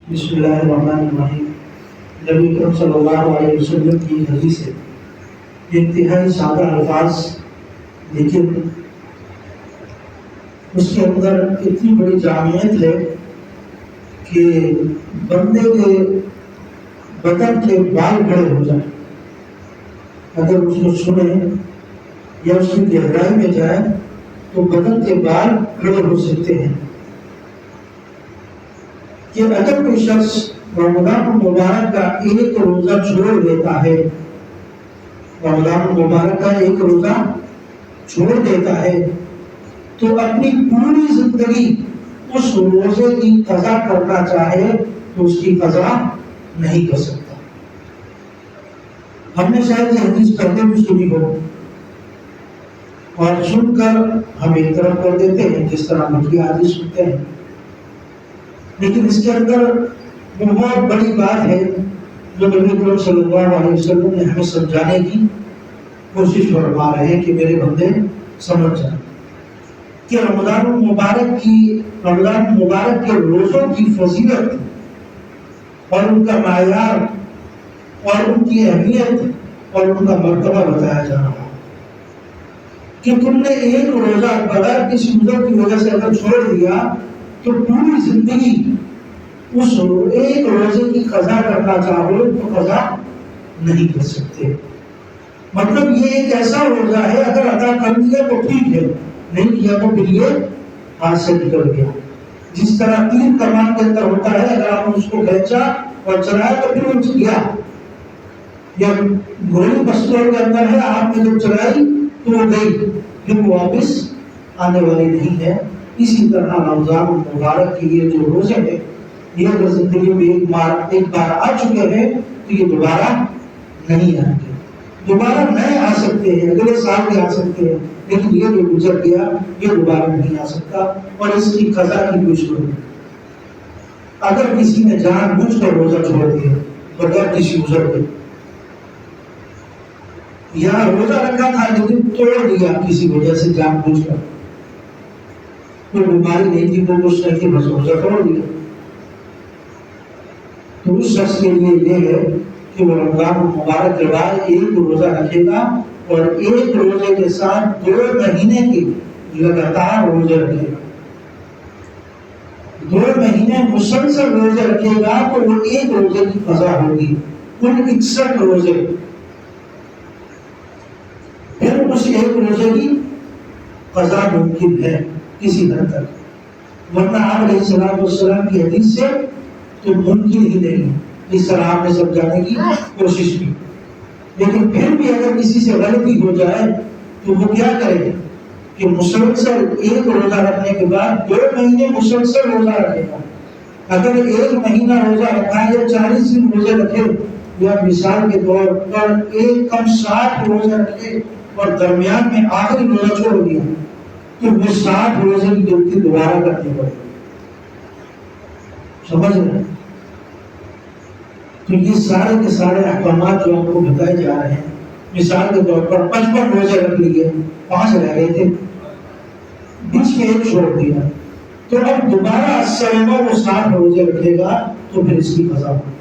بسم اللہ الرحمن الرحیم۔ نبی کریم صلی اللہ علیہ وسلم کی حدیث ہے، انتہائی سادہ الفاظ، لیکن اس کے اندر اتنی بڑی جامعیت ہے کہ بندے کے بدن کے بال کھڑے ہو جائیں اگر اس کو سنیں یا اس کی گہرائی میں جائیں تو بدن کے بال کھڑے ہو سکتے ہیں کہ اگر کوئی شخص رمضان المبارک کا ایک روزہ چھوڑ دیتا ہے، رمضان المبارک کا ایک روزہ چھوڑ دیتا ہے تو اپنی پوری زندگی اس روزے کی قضا کرنا چاہے تو اس کی قضا نہیں کر سکتا۔ ہم نے شاید یہ حدیث پہلے بھی سنی ہو اور سن کر ہم ایک طرف کر دیتے ہیں جس طرح مٹھی حدیث سنتے ہیں، لیکن اس کے اندر بہت بڑی بات ہے جو نبی کریم صلی اللہ علیہ وسلم نے ہمیں سمجھانے کی کوشش فرما رہے ہیں کہ میرے بندے سمجھ جائیں کہ رمضان المبارک کے روزوں کی فضیلت اور ان کا معیار اور ان کی اہمیت اور ان کا مرتبہ بتایا جا رہا ہے کہ تم نے ایک روزہ بغیر کسی عذر کی وجہ سے اگر چھوڑ دیا تو پوری زندگی اس ایک روزے کی قضا کرنا چاہو تو قضا نہیں کر سکتے۔ مطلب یہ ایک ایسا روزہ ہے اگر ادا کر دیا تو ٹھیک ہے، نہیں کیا تو پھر یہ ہاتھ سے نکل گیا۔ جس طرح تیر کمان کے اندر ہوتا ہے، اگر آپ نے اس کو کھینچا اور چلایا تو پھر اٹھ گیا، یا گولی پستول کے اندر ہے، آپ نے جب چلائی تو وہ گئی، پھر وہ واپس آنے والی نہیں ہے۔ اسی طرح رمضان المبارک کے یہ جو روزے ہیں، یہ اگر زندگی میں ایک بار آ چکے ہیں تو یہ دوبارہ نہیں آئیں گے، دوبارہ نئے آ سکتے ہیں، اگلے سال بھی آ سکتے ہیں، لیکن یہ جو گزر گیا یہ دوبارہ نہیں آ سکتا اور اس کی قضا کی کوئی صورت نہیں۔ اگر کسی نے جان بوجھ کر روزہ چھوڑ دیا بغیر کسی عذر کے، یا روزہ رکھا تھا لیکن توڑ دیا کسی وجہ سے جان بوجھ کر، کوئی بیماری نہیں تھی، کوئی کچھ نہیں تھی، بس روزہ توڑ دیا، تو اس شخص کے لیے یہ ہے کہ وہ رمضان المبارک کے بعد ایک روزہ رکھے گا اور ایک روزے کے ساتھ 2 مہینے کے لگاتار روزے رکھے گا، 2 مہینے مسلسل روزے رکھے گا تو وہ ایک روزے کی قضا ہوگی، کل 61 روزے، پھر اس ایک روزے کی قضا ممکن ہے کسی حد تک، ورنہ آپ علیہ السلام کی حدیث سے تو ممکن ہی نہیں، اس طرح آپ نے سمجھانے کی کوشش کی۔ لیکن پھر بھی اگر کسی سے غلطی ہو جائے تو وہ کیا کرے کہ مسلسل ایک روزہ رکھنے کے بعد 2 مہینے مسلسل روزہ رکھے گا۔ اگر 1 مہینہ روزہ رکھا یا 40 دن روزے رکھے، یا مثال کے طور پر ایک کم 60 روزے رکھے اور درمیان میں آخری روزہ چھوڑ دیا تو وہ 60 روزے کی گنتی دوبارہ کرنی پڑے گی۔ سمجھ رہے ہیں؟ تو یہ سارے کے سارے احکامات جو ہم کو بتائے جا رہے ہیں، مثال کے طور پر 55 روزے رکھ لیے، 5 رہ گئے تھے، بیچ میں ایک چھوڑ دیا، تو اب دوبارہ 60 روزے رکھے گا تو پھر اس کی قضا ہوگی۔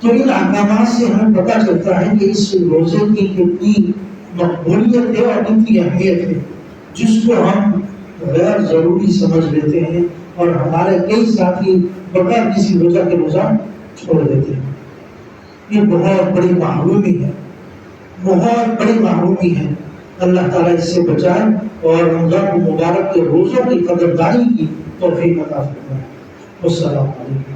تو ان احکامات سے ہمیں پتہ چلتا ہے کہ اس روزے کی کتنی مقبولیت ہے اور کتنی اہمیت ہے، جس کو ہم غیر ضروری سمجھ لیتے ہیں اور ہمارے کئی ساتھی بغیر کسی وجہ کے روزہ چھوڑ دیتے ہیں۔ یہ بہت بڑی محرومی ہے، بہت بڑی محرومی ہے۔ اللہ تعالیٰ اس سے بچائے اور رمضان المبارک کے روزوں کی قدردانی کی توفیق عطا فرمائے۔ السلام علیکم۔